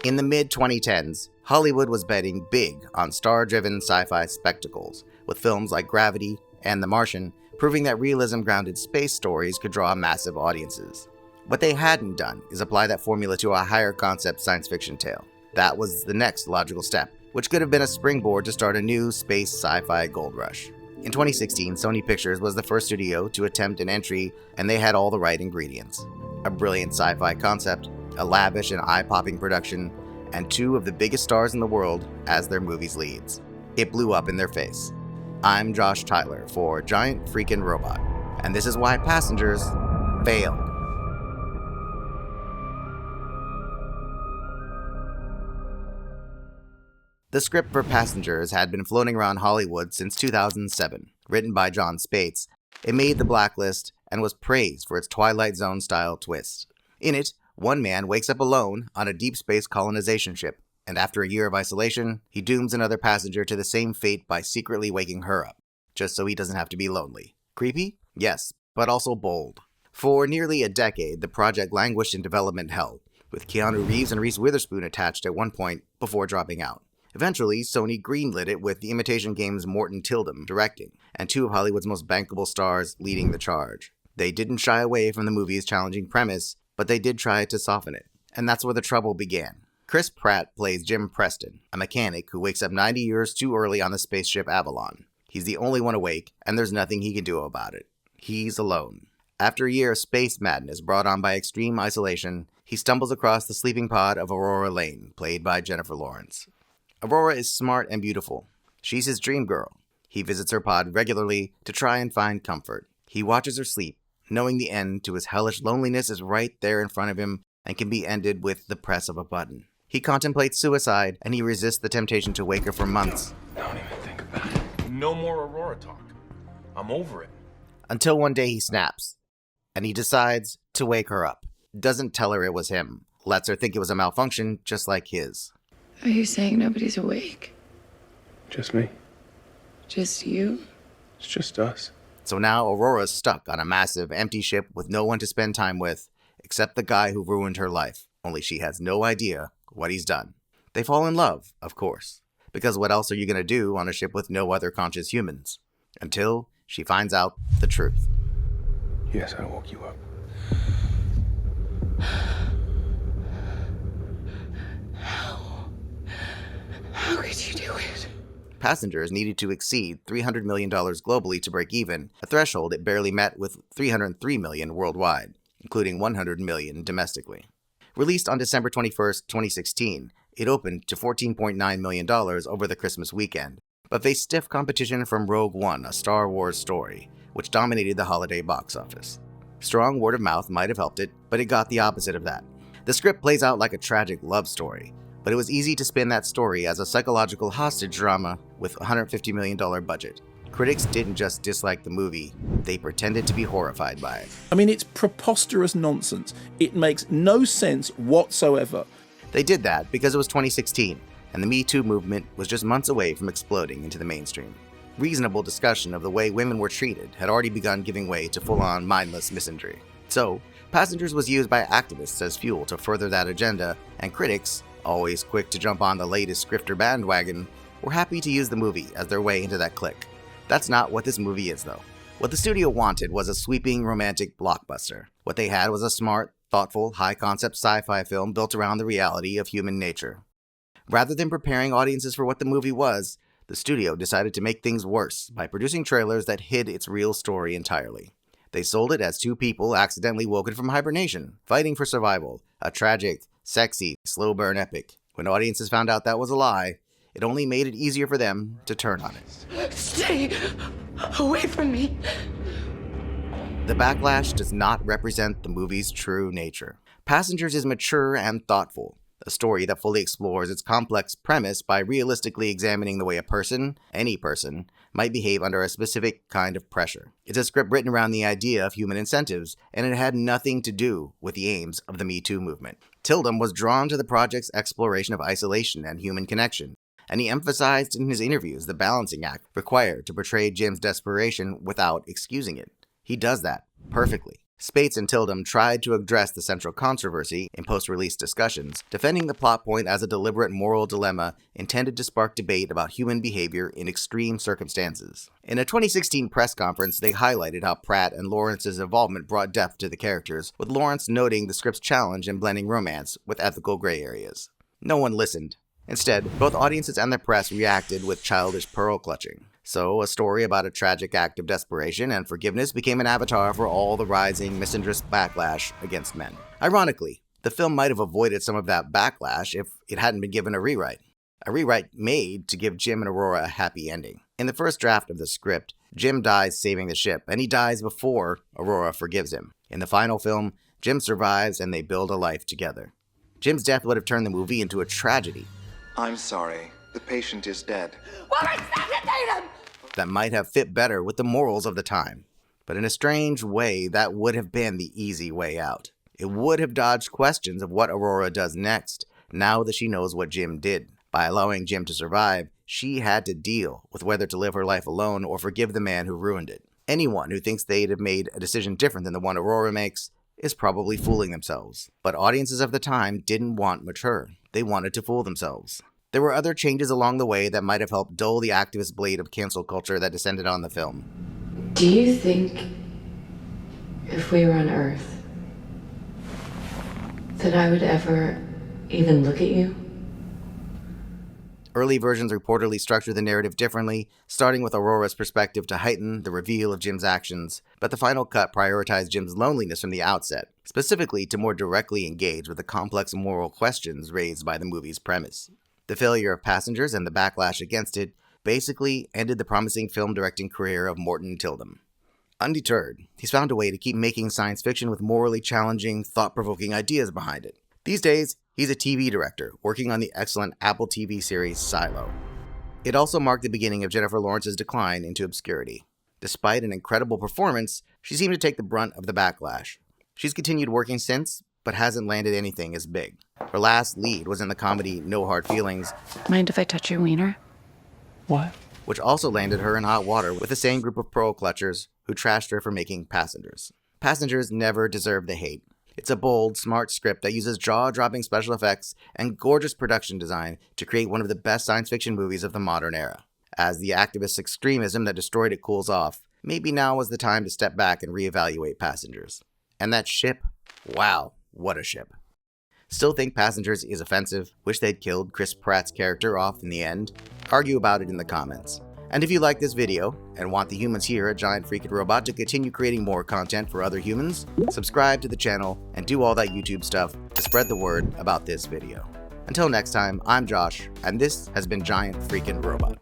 In the mid-2010s, Hollywood was betting big on star-driven sci-fi spectacles, with films like Gravity and The Martian proving that realism-grounded space stories could draw massive audiences. What they hadn't done is apply that formula to a higher concept science fiction tale. That was the next logical step, which could have been a springboard to start a new space sci-fi gold rush. In 2016, Sony Pictures was the first studio to attempt an entry, and they had all the right ingredients. A brilliant sci-fi concept, a lavish and eye-popping production, and two of the biggest stars in the world as their movie's leads. It blew up in their face. I'm Josh Tyler for Giant Freakin' Robot, and this is why Passengers failed. The script for Passengers had been floating around Hollywood since 2007. Written by John Spates, it made the blacklist and was praised for its Twilight Zone-style twist. In it, one man wakes up alone on a deep space colonization ship, and after a year of isolation, he dooms another passenger to the same fate by secretly waking her up, just so he doesn't have to be lonely. Creepy? Yes, but also bold. For nearly a decade, the project languished in development hell, with Keanu Reeves and Reese Witherspoon attached at one point before dropping out. Eventually, Sony greenlit it with The Imitation Game's Morton Tildum directing, and two of Hollywood's most bankable stars leading the charge. They didn't shy away from the movie's challenging premise, but they did try to soften it. And that's where the trouble began. Chris Pratt plays Jim Preston, a mechanic who wakes up 90 years too early on the spaceship Avalon. He's the only one awake, and there's nothing he can do about it. He's alone. After a year of space madness brought on by extreme isolation, he stumbles across the sleeping pod of Aurora Lane, played by Jennifer Lawrence. Aurora is smart and beautiful. She's his dream girl. He visits her pod regularly to try and find comfort. He watches her sleep, knowing the end to his hellish loneliness is right there in front of him and can be ended with the press of a button. He contemplates suicide, and he resists the temptation to wake her for months. Don't even think about it. No more Aurora talk. I'm over it. Until one day he snaps, and he decides to wake her up. Doesn't tell her it was him. Lets her think it was a malfunction just like his. Are you saying nobody's awake? Just me. Just you? It's just us. So now Aurora's stuck on a massive, empty ship with no one to spend time with, except the guy who ruined her life. Only she has no idea what he's done. They fall in love, of course, because what else are you going to do on a ship with no other conscious humans? Until she finds out the truth. Yes, I woke you up. How could you do it? Passengers needed to exceed $300 million globally to break even, a threshold it barely met with $303 million worldwide, including $100 million domestically. Released on December 21st, 2016, it opened to $14.9 million over the Christmas weekend, but faced stiff competition from Rogue One, a Star Wars story, which dominated the holiday box office. Strong word of mouth might have helped it, but it got the opposite of that. The script plays out like a tragic love story, but it was easy to spin that story as a psychological hostage drama with a $150 million budget. Critics didn't just dislike the movie, they pretended to be horrified by it. I mean, it's preposterous nonsense. It makes no sense whatsoever. They did that because it was 2016, and the Me Too movement was just months away from exploding into the mainstream. Reasonable discussion of the way women were treated had already begun giving way to full-on mindless misandry. So, Passengers was used by activists as fuel to further that agenda, and critics, always quick to jump on the latest grifter bandwagon, were happy to use the movie as their way into that clique. That's not what this movie is, though. What the studio wanted was a sweeping, romantic blockbuster. What they had was a smart, thoughtful, high-concept sci-fi film built around the reality of human nature. Rather than preparing audiences for what the movie was, the studio decided to make things worse by producing trailers that hid its real story entirely. They sold it as two people accidentally woken from hibernation, fighting for survival, a tragic, sexy, slow-burn epic. When audiences found out that was a lie, it only made it easier for them to turn on it. Stay away from me. The backlash does not represent the movie's true nature. Passengers is mature and thoughtful, a story that fully explores its complex premise by realistically examining the way a person, any person, might behave under a specific kind of pressure. It's a script written around the idea of human incentives, and it had nothing to do with the aims of the Me Too movement. Tildum was drawn to the project's exploration of isolation and human connection, and he emphasized in his interviews the balancing act required to portray Jim's desperation without excusing it. He does that perfectly. Spates and Tildum tried to address the central controversy in post-release discussions, defending the plot point as a deliberate moral dilemma intended to spark debate about human behavior in extreme circumstances. In a 2016 press conference, they highlighted how Pratt and Lawrence's involvement brought depth to the characters, with Lawrence noting the script's challenge in blending romance with ethical gray areas. No one listened. Instead, both audiences and the press reacted with childish pearl clutching. So, a story about a tragic act of desperation and forgiveness became an avatar for all the rising misandrist backlash against men. Ironically, the film might have avoided some of that backlash if it hadn't been given a rewrite. A rewrite made to give Jim and Aurora a happy ending. In the first draft of the script, Jim dies saving the ship, and he dies before Aurora forgives him. In the final film, Jim survives and they build a life together. Jim's death would have turned the movie into a tragedy. I'm sorry. The patient is dead. That might have fit better with the morals of the time. But in a strange way, that would have been the easy way out. It would have dodged questions of what Aurora does next, now that she knows what Jim did. By allowing Jim to survive, she had to deal with whether to live her life alone or forgive the man who ruined it. Anyone who thinks they'd have made a decision different than the one Aurora makes is probably fooling themselves. But audiences of the time didn't want mature. They wanted to fool themselves. There were other changes along the way that might have helped dull the activist blade of cancel culture that descended on the film. Do you think if we were on Earth that I would ever even look at you? Early versions reportedly structured the narrative differently, starting with Aurora's perspective to heighten the reveal of Jim's actions, but the final cut prioritized Jim's loneliness from the outset, specifically to more directly engage with the complex moral questions raised by the movie's premise. The failure of Passengers and the backlash against it basically ended the promising film directing career of Morton Tildum. Undeterred, he's found a way to keep making science fiction with morally challenging, thought-provoking ideas behind it. These days, he's a TV director, working on the excellent Apple TV series Silo. It also marked the beginning of Jennifer Lawrence's decline into obscurity. Despite an incredible performance, she seemed to take the brunt of the backlash. She's continued working since, but hasn't landed anything as big. Her last lead was in the comedy No Hard Feelings. Mind if I touch your wiener? What? Which also landed her in hot water with the same group of pearl clutchers who trashed her for making Passengers. Passengers never deserved the hate. It's a bold, smart script that uses jaw-dropping special effects and gorgeous production design to create one of the best science fiction movies of the modern era. As the activist extremism that destroyed it cools off, maybe now was the time to step back and reevaluate Passengers. And that ship? Wow, what a ship. Still think Passengers is offensive? Wish they'd killed Chris Pratt's character off in the end? Argue about it in the comments. And if you like this video and want the humans here at Giant Freakin' Robot to continue creating more content for other humans, subscribe to the channel and do all that YouTube stuff to spread the word about this video. Until next time, I'm Josh, and this has been Giant Freakin' Robot.